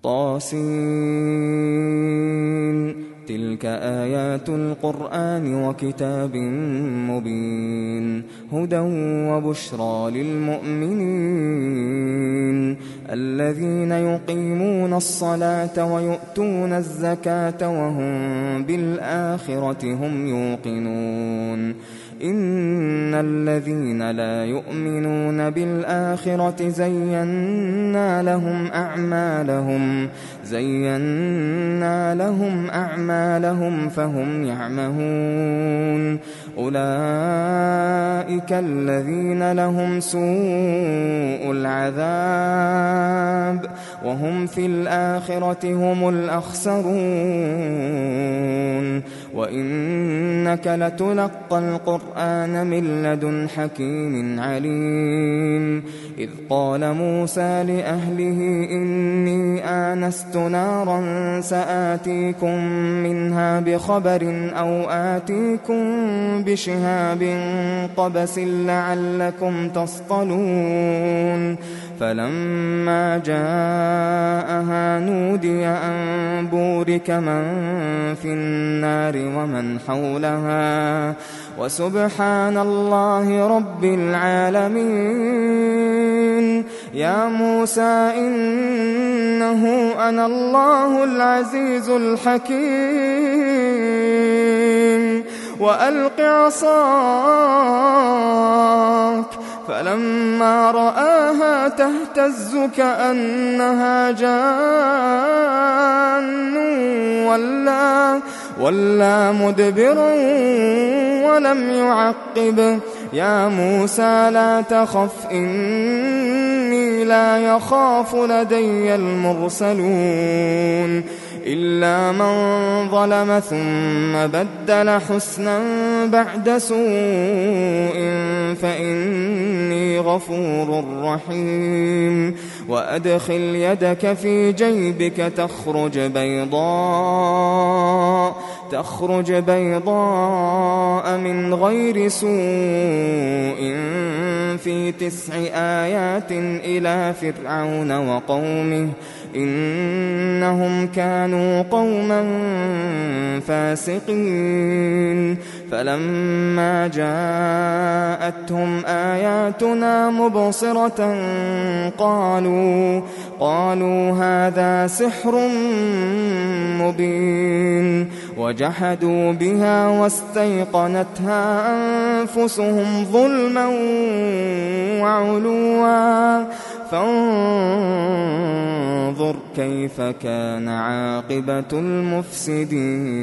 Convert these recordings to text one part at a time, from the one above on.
طاسين. تلك آيات القرآن وكتاب مبين هدى وبشرى للمؤمنين الذين يقيمون الصلاة ويؤتون الزكاة وهم بالآخرة هم يوقنون. إن الذين لا يؤمنون بالآخرة زينا لهم أعمالهم فهم يعمهون. أولئك الذين لهم سوء العذاب وهم في الآخرة هم الأخسرون. وإنك لتلقى القرآن من لدن حكيم عليم. إذ قال موسى لأهله إني آنست نارا سآتيكم منها بخبر أو آتيكم بشهاب قبس لعلكم تصطلون. فلما جاءها نودي أن بورك من في النار ومن حولها وسبحان الله رب العالمين. يا موسى إنه أنا الله العزيز الحكيم وألق عصاك. فلما رآها تهتز كأنها جان ولا مدبرا ولم يعقب. يا موسى لا تخف إني لا يخاف لدي المرسلون إلا من ظلم ثم بدل حسنا بعد سوء فإني غفور رحيم. وأدخل يدك في جيبك تخرج بيضاء من غير سوء في 9 آيات إلى فرعون وقومه إنهم كانوا قوما فاسقين. فلما جاءتهم آياتنا مبصرة قالوا هذا سحر مبين. وجحدوا بها واستيقنتها أنفسهم ظلما وعلوا فانظر كيف كان عاقبة المفسدين.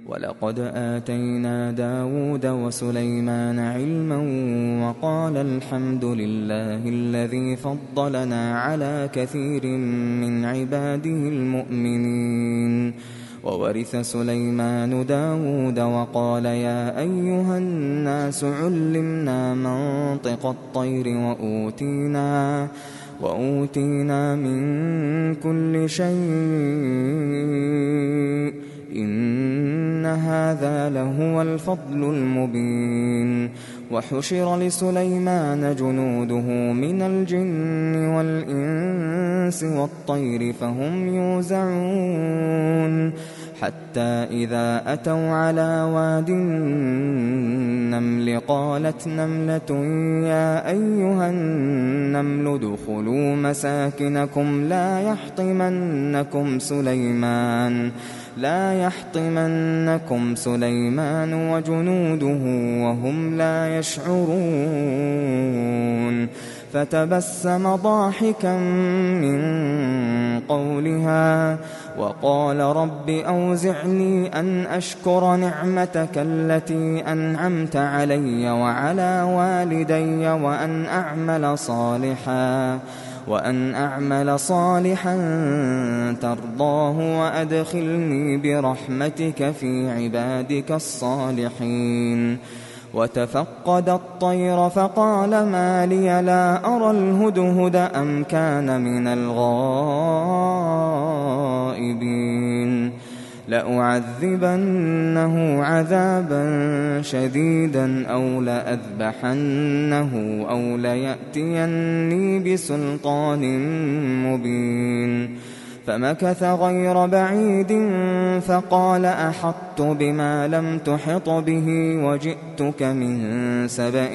ولقد آتينا داود وسليمان علما وقال الحمد لله الذي فضلنا على كثير من عباده المؤمنين. وورث سليمان داود وقال يا أيها الناس علمنا منطق الطير وأوتينا من كل شيء إن هذا لهو الفضل المبين. وحشر لسليمان جنوده من الجن والإنس والطير فهم يوزعون حتى إذا أتوا على واد النمل قالت نملة يا أيها النمل ادخلوا مساكنكم لا يحطمنكم سليمان وجنوده وهم لا يشعرون. فتبسم ضاحكا من قولها وقال رب أوزعني أن أشكر نعمتك التي أنعمت علي وعلى والدي وأن أعمل صالحا ترضاه وأدخلني برحمتك في عبادك الصالحين. وتفقد الطير فقال ما لي لا أرى الهدهد أم كان من الغائبين. لأعذبنه عذابا شديدا أو لأذبحنه أو ليأتيني بسلطان مبين. فمكث غير بعيد فقال أحطت بما لم تحط به وجئتك من سبأ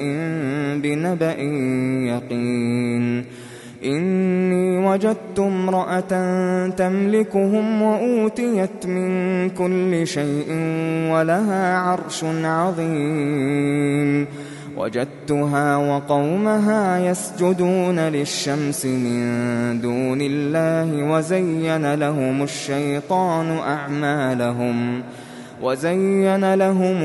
بنبأ يقين. إني وجدت امرأة تملكهم وأوتيت من كل شيء ولها عرش عظيم. وجدتها وقومها يسجدون للشمس من دون الله وزين لهم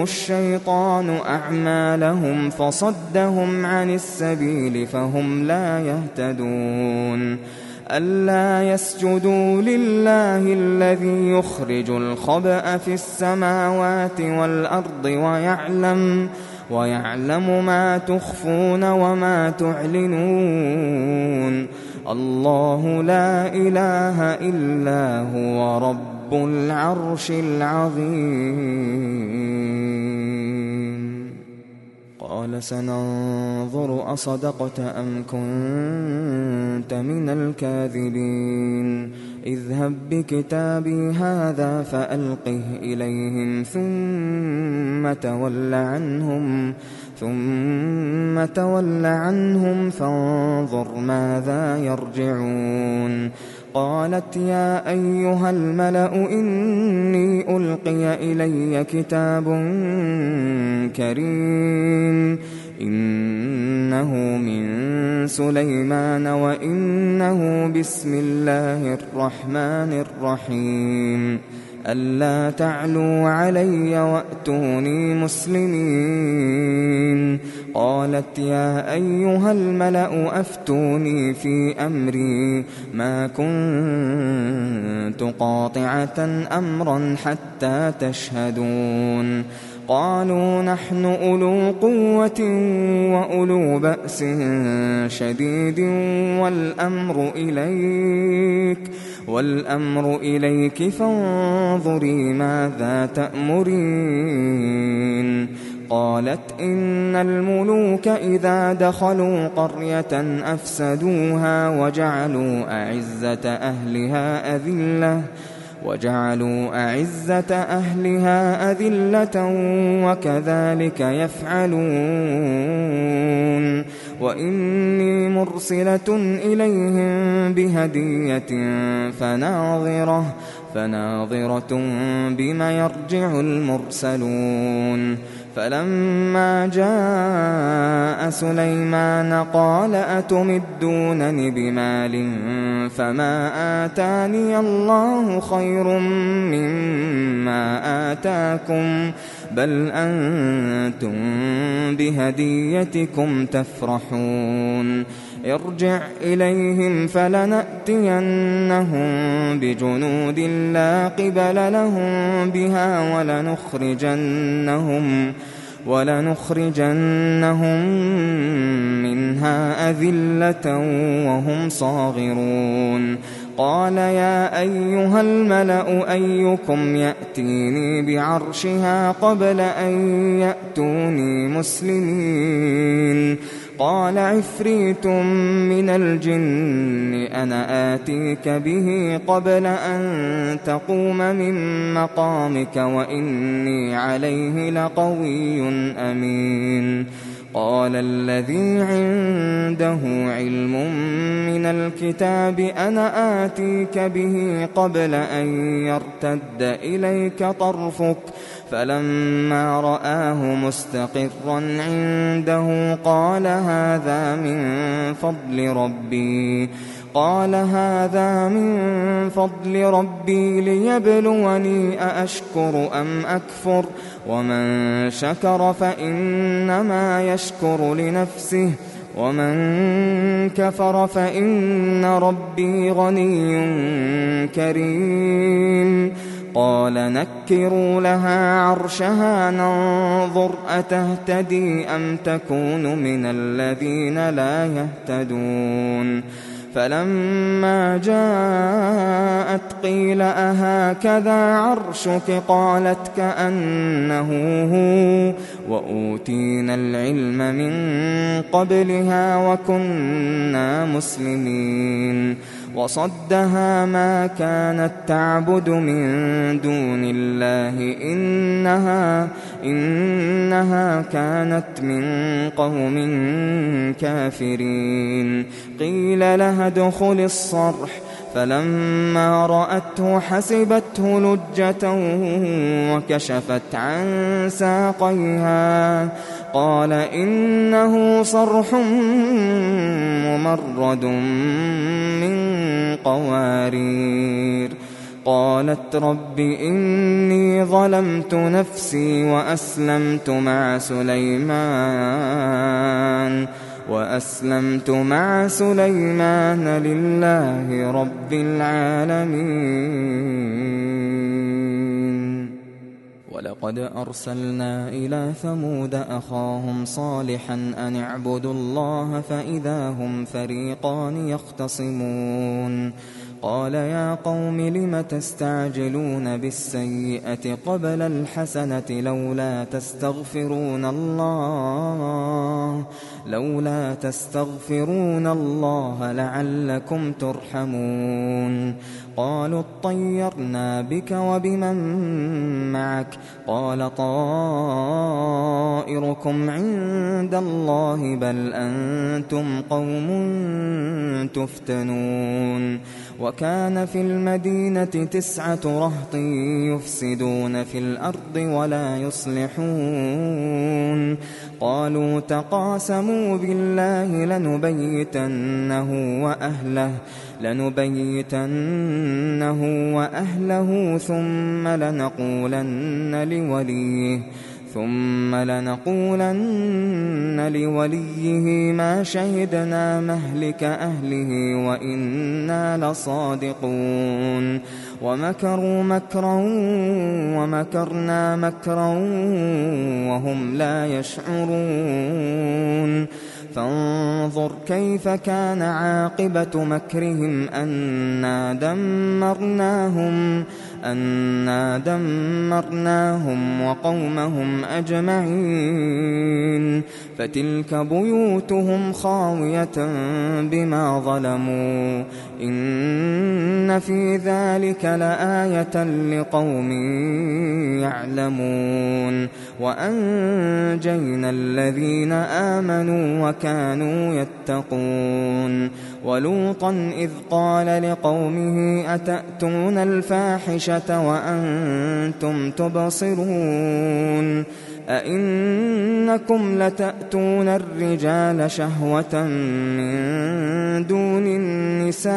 الشيطان أعمالهم فصدهم عن السبيل فهم لا يهتدون. ألا يسجدوا لله الذي يخرج الخبأ في السماوات والأرض ويعلم ما تخفون وما تعلنون. الله لا إله إلا هو رب العرش العظيم. قال سننظر أصدقت أم كنت من الكاذبين. اذهب بكتابي هذا فألقه إليهم ثم تول عنهم فانظر ماذا يرجعون. قالت يا أيها الملأ إني ألقي إلي كتاب كريم إنه من سليمان وإنه بسم الله الرحمن الرحيم. ألا تعلوا علي وأتوني مسلمين. قالت يا أيها الملأ أفتوني في أمري ما كنت قاطعة أمرا حتى تشهدون. قالوا نحن أولو قوة وأولو بأس شديد والأمر إليك فانظري ماذا تأمرين. قالت إن الملوك إذا دخلوا قرية أفسدوها وجعلوا أعزة أهلها أذلة وكذلك يفعلون. وإني مرسلة إليهم بهدية فناظرة بما يرجع المرسلون. فلما جاء سليمان قال أتمدونني بمال فما آتاني الله خير مما آتاكم بل أنتم بهديتكم تفرحون. ارجع إليهم فلنأتينهم بجنود لا قبل لهم بها ولنخرجنهم منها أذلة وهم صاغرون. قال يا أيها الملأ أيكم يأتيني بعرشها قبل أن يأتوني مسلمين. قال عفريت من الجن أنا آتيك به قبل أن تقوم من مقامك وإني عليه لقوي أمين. قال الذي عنده علم من الكتاب أنا آتيك به قبل أن يرتد إليك طرفك فلما رآه مستقرا عنده قال هذا من فضل ربي ليبلوني أأشكر أم أكفر ومن شكر فإنما يشكر لنفسه ومن كفر فإن ربي غني كريم. قال نكروا لها عرشها ننظر أتهتدي أم تكون من الذين لا يهتدون. فلما جاءت قيل أهكذا عرشك قالت كأنه هو وأوتينا العلم من قبلها وكنا مسلمين وصدها ما كانت تعبد من دون الله إنها كانت من قوم كافرين قيل لها ادخل الصرح فلما رأته حسبته لجة وكشفت عن ساقيها قال إنه صرح ممرد من قوارير قالت رب إني ظلمت نفسي وأسلمت مع سليمان لله رب العالمين ولقد أرسلنا إلى ثمود أخاهم صالحا أن اعبدوا الله فإذا هم فريقان يختصمون قال يا قوم لم تستعجلون بالسيئة قبل الحسنة لولا تستغفرون الله لعلكم ترحمون قالوا اطيرنا بك وبمن معك قال طائركم عند الله بل أنتم قوم تفتنون وكان في المدينة 9 رهط يفسدون في الأرض ولا يصلحون قالوا تقاسموا بالله لنبيتنه وأهله ثم لنقولن لوليه ما شهدنا مهلك أهله وإنا لصادقون ومكروا مكرا ومكرنا مكرا وهم لا يشعرون فانظر كيف كان عاقبة مكرهم أنا دمرناهم وقومهم أجمعين فتلك بيوتهم خاوية بما ظلموا إن في ذلك لآية لقوم يعلمون وأنجينا الذين آمنوا وكانوا يتقون ولوطا إذ قال لقومه أتأتون الفاحشة وأنتم تبصرون أئنكم لتأتون الرجال شهوة من دون النساء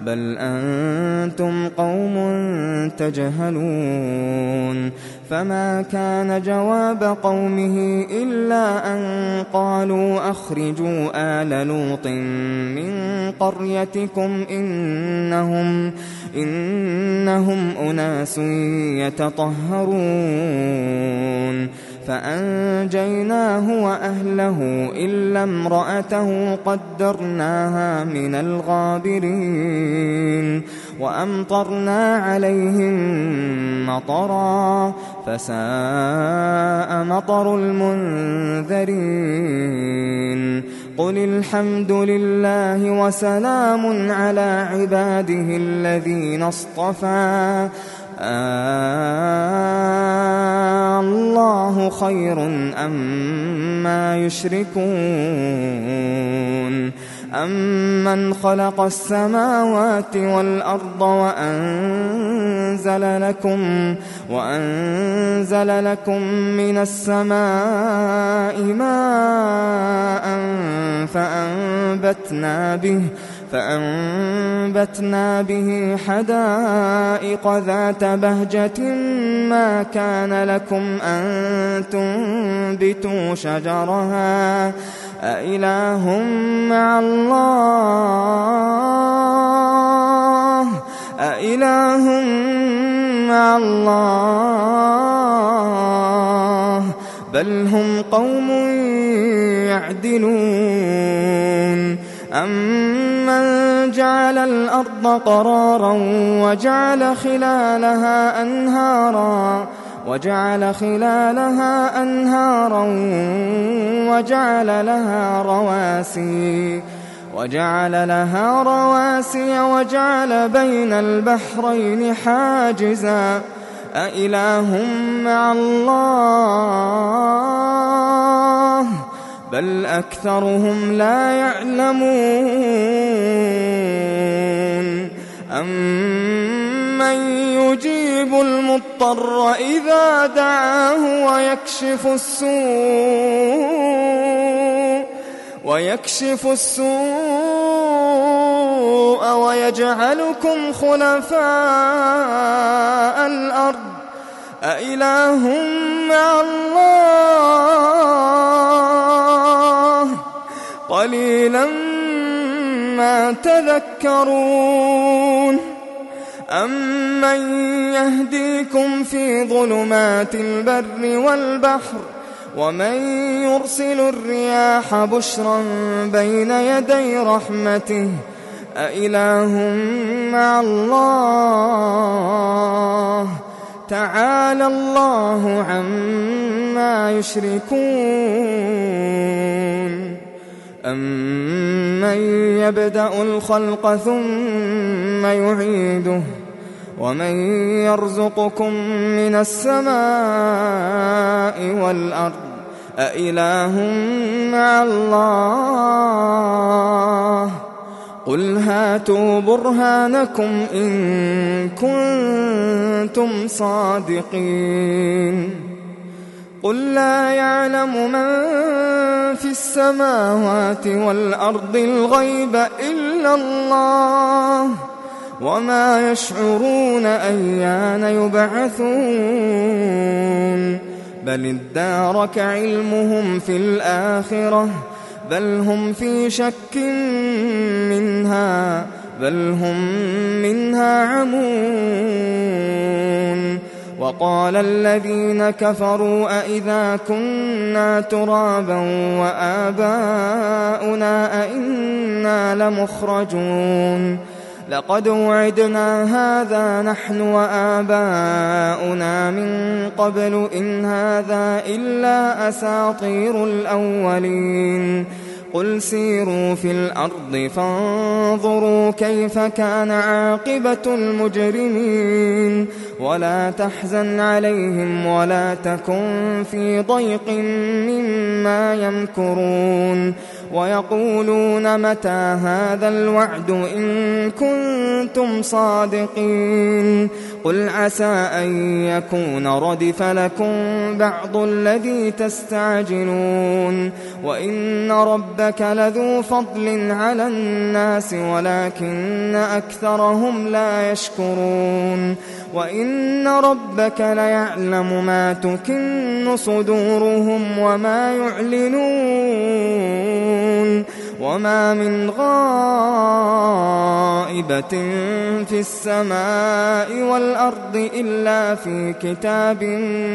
بل أنتم قوم تجهلون فما كان جواب قومه إلا أن قالوا أخرجوا آل لوط من قريتكم إنهم أناس يتطهرون فأنجيناه وأهله إلا امرأته قدرناها من الغابرين وأمطرنا عليهم مطرا فساء مطر المنذرين قل الحمد لله وسلام على عباده الذين اصطفى الله خير أما يشركون أمن خلق السماوات والأرض وأنزل لكم من السماء ماء فأنبتنا به حدائق ذات بهجة ما كان لكم أن تنبتوا شجرها أإله مع الله بل هم قوم يعدلون أمن جعل الأرض قرارا وجعل خلالها أنهارا وجعل لها رواسي وجعل بين البحرين حاجزا أإله مع الله بل أكثرهم لا يعلمون أمن يجيب المضطر إذا دعاه ويكشف السوء ويجعلكم خلفاء الأرض أإله مع الله قليلا ما تذكرون أمن يهديكم في ظلمات البر والبحر ومن يرسل الرياح بشرا بين يدي رحمته أإله مع الله تعالى الله عما يشركون أمن يبدأ الخلق ثم يعيده ومن يرزقكم من السماء والأرض أإله مع الله قل هاتوا برهانكم إن كنتم صادقين قل لا يعلم من في السماوات والأرض الغيب إلا الله وما يشعرون أيان يبعثون بل ادارك علمهم في الآخرة بل هم في شك منها بل هم منها عمون وقال الذين كفروا أئذا كنا ترابا وآباؤنا أئنا لمخرجون لقد وعدنا هذا نحن وآباؤنا من قبل إن هذا إلا أساطير الأولين قل سيروا في الأرض فانظروا كيف كان عاقبة المجرمين ولا تحزن عليهم ولا تكن في ضيق مما يمكرون ويقولون متى هذا الوعد إن كنتم صادقين قل عسى أن يكون ردف لكم بعض الذي تستعجلون وإن ربك لذو فضل على الناس ولكن أكثرهم لا يشكرون وإن ربك ليعلم ما تكن صدورهم وما يعلنون وما من غائبة في السماء والأرض إلا في كتاب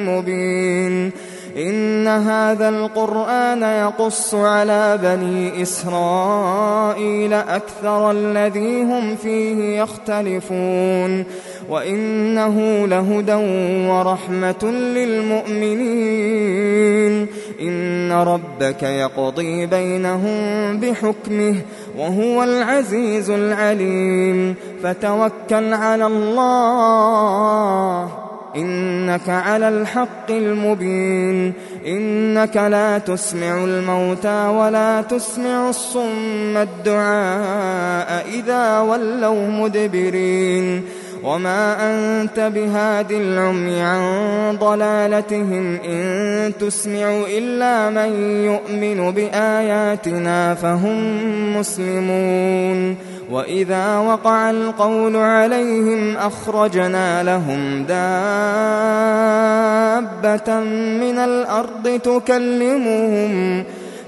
مبين إن هذا القرآن يقص على بني إسرائيل أكثر الذي هم فيه يختلفون وإنه لهدى ورحمة للمؤمنين إن ربك يقضي بينهم بحكمه وهو العزيز العليم فتوكل على الله إنك على الحق المبين إنك لا تسمع الموتى ولا تسمع الصم الدعاء إذا ولوا مدبرين وما أنت بهاد العمي عن ضلالتهم إن تسمع إلا من يؤمن بآياتنا فهم مسلمون وإذا وقع القول عليهم أخرجنا لهم دابة من الأرض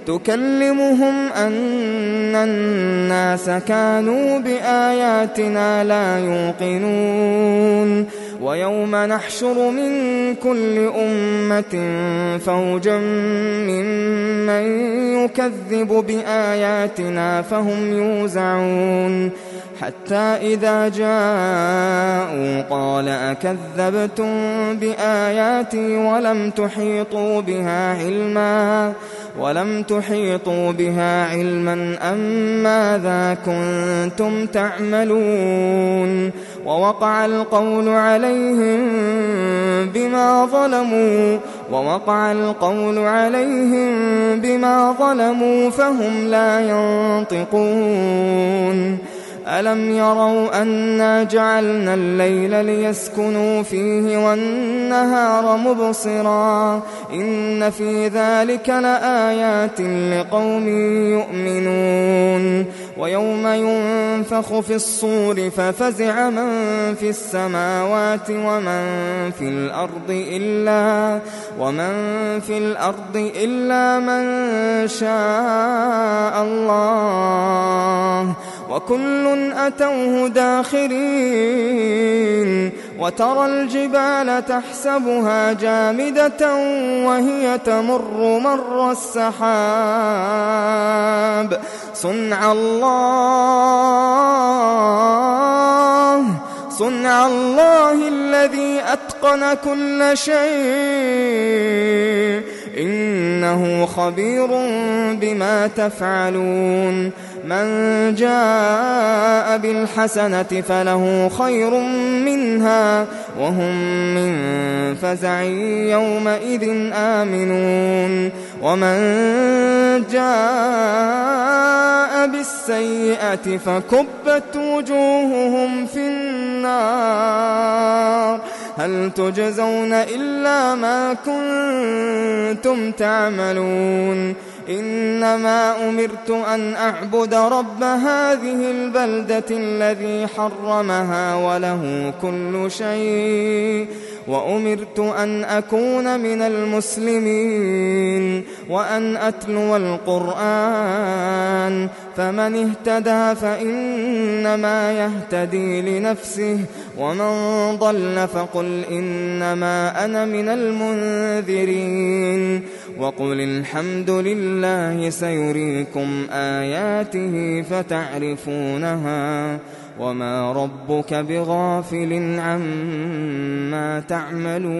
تكلمهم أن الناس كانوا بآياتنا لا يوقنون ويوم نحشر من كل أمة فوجا ممن يكذب بآياتنا فهم يوزعون حتى إذا جاءوا قال أكذبتم بآياتي ولم تحيطوا بها علما أم ماذا كنتم تعملون ووقع القول عليهم بما ظلموا فهم لا ينطقون ألم يروا أنا جعلنا الليل ليسكنوا فيه والنهار مبصرا إن في ذلك لآيات لقوم يؤمنون ويوم ينفخ في الصور ففزع من في السماوات ومن في الأرض إلا من شاء الله وكل أتوه داخرين وترى الجبال تحسبها جامدة وهي تمر مر السحاب صنع الله الذي أتقن كل شيء إنه خبير بما تفعلون من جاء بالحسنة فله خير منها وهم من فزع يومئذ آمنون ومن جاء بالسيئة فكبت وجوههم في النار هل تجزون إلا ما كنتم تعملون إنما أمرت أن أعبد رب هذه البلدة الذي حرمها وله كل شيء وأمرت أن أكون من المسلمين وأن أتلو القرآن فمن اهتدى فإنما يهتدي لنفسه ومن ضل فقل إنما أنا من المنذرين وقل الحمد لله سيريكم آياته فتعرفونها وما ربك بغافل عما تعملون